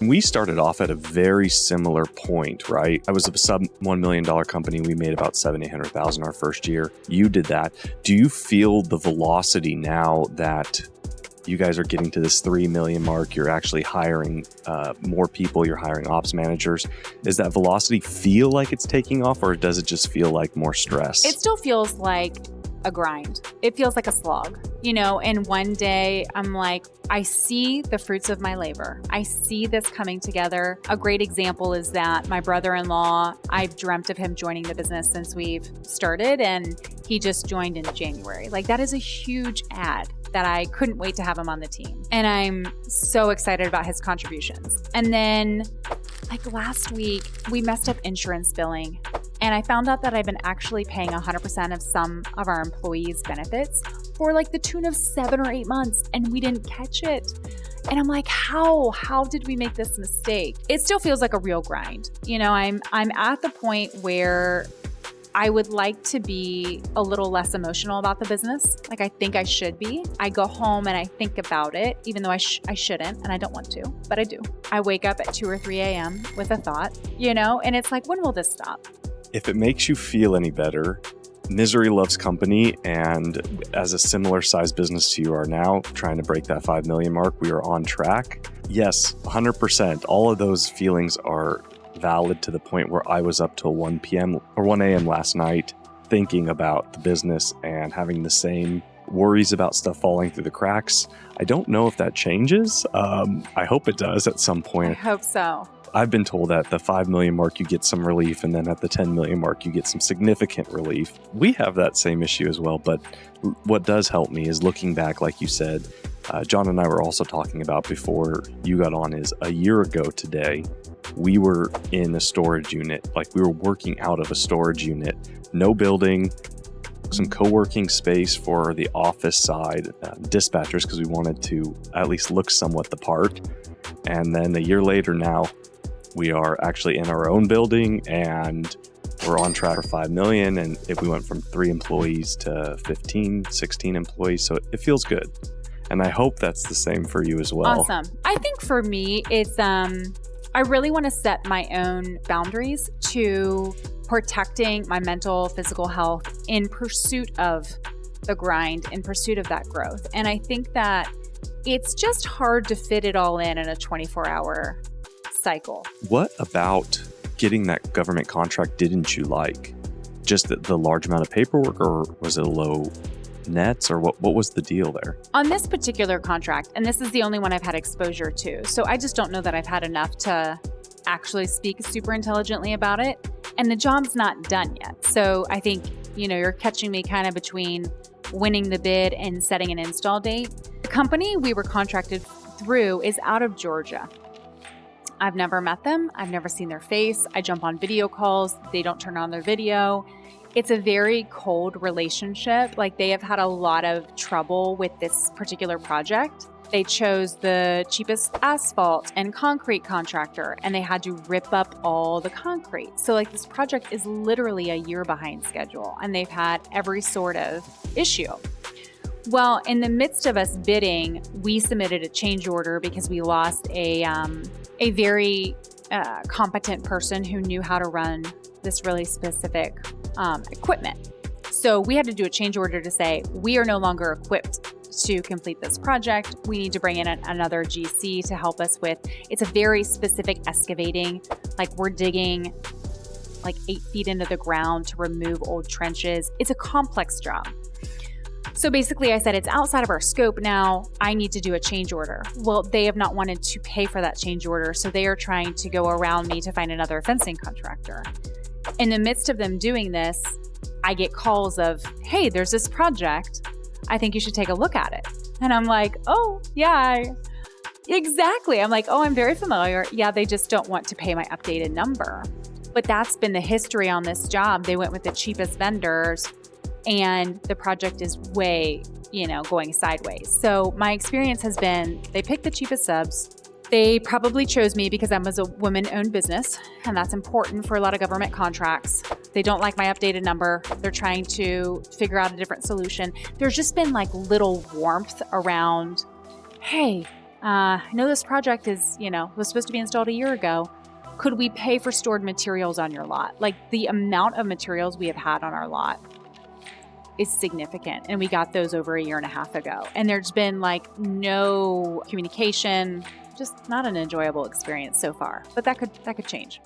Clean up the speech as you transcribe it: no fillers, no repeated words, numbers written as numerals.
We started off at a very similar point, right? I was a sub $1 million company. We made about $700,000 our first year. You did that. Do you feel the velocity now that you guys are getting to this 3 million mark? You're actually hiring more people. You're hiring ops managers. Does that velocity feel like it's taking off, or does it just feel like more stress? It still feels like a grind. It feels like a slog, and one day I'm like, I see the fruits of my labor. I see this coming together. A great example is that my brother-in-law, I've dreamt of him joining the business since we've started, and he just joined in January. Like, that is a huge add that I couldn't wait to have him on the team. And I'm so excited about his contributions. And then like last week, we messed up insurance billing. And I found out that I've been actually paying 100% of some of our employees' benefits for like the tune of 7 or 8 months, and we didn't catch it. And I'm like, how did we make this mistake? It still feels like a real grind. I'm at the point where I would like to be a little less emotional about the business. Like, I think I should be. I go home and I think about it, even though I shouldn't, and I don't want to, but I do. I wake up at 2 or 3 a.m. with a thought, and it's like, when will this stop? If it makes you feel any better, Misery loves company, and as a similar size business to you are now, trying to break that 5 million mark, we are on track. Yes, 100%. All of those feelings are valid to the point where I was up till 1 p.m. or 1 a.m. last night thinking about the business and having the same worries about stuff falling through the cracks. I don't know if that changes. I hope it does at some point. I hope so. I've been told at the 5 million mark, you get some relief, and then at the 10 million mark, you get some significant relief. We have that same issue as well, but what does help me is looking back, like you said, John and I were also talking about before you got on, is a year ago today, we were in a storage unit, like we were working out of a storage unit, no building, some co-working space for the office side, dispatchers, because we wanted to at least look somewhat the part. And then a year later now, we are actually in our own building and we're on track for 5 million. And if we went from 3 employees to 15, 16 employees, so it feels good. And I hope that's the same for you as well. Awesome. I think for me, it's, I really want to set my own boundaries to protecting my mental, physical health in pursuit of the grind, in pursuit of that growth. And I think that it's just hard to fit it all in a 24-hour cycle. What about getting that government contract didn't you like? Just the large amount of paperwork, or was it a low nets, or what was the deal there? On this particular contract, and this is the only one I've had exposure to, so I just don't know that I've had enough to actually speak super intelligently about it. And the job's not done yet. So I think, you're catching me kind of between winning the bid and setting an install date. The company we were contracted through is out of Georgia. I've never met them. I've never seen their face. I jump on video calls. They don't turn on their video. It's a very cold relationship. Like, they have had a lot of trouble with this particular project. They chose the cheapest asphalt and concrete contractor, and they had to rip up all the concrete. So like, this project is literally a year behind schedule, and they've had every sort of issue. Well, in the midst of us bidding, we submitted a change order because we lost a very competent person who knew how to run this really specific equipment. So we had to do a change order to say, we are no longer equipped to complete this project. We need to bring in another GC to help us with, it's a very specific excavating, like we're digging like 8 feet into the ground to remove old trenches. It's a complex job. So basically I said, it's outside of our scope now. I need to do a change order. Well, they have not wanted to pay for that change order. So they are trying to go around me to find another fencing contractor. In the midst of them doing this, I get calls of, hey, there's this project. I think you should take a look at it. And I'm like, oh, yeah, exactly. I'm like, oh, I'm very familiar. Yeah, they just don't want to pay my updated number. But that's been the history on this job. They went with the cheapest vendors, and the project is way, going sideways. So my experience has been, they picked the cheapest subs. They probably chose me because I was a woman-owned business, and that's important for a lot of government contracts. They don't like my updated number. They're trying to figure out a different solution. There's just been like little warmth around, hey, I know this project is, was supposed to be installed a year ago. Could we pay for stored materials on your lot? Like, the amount of materials we have had on our lot is significant. And we got those over a year and a half ago. And there's been like no communication, just not an enjoyable experience so far. But that could change.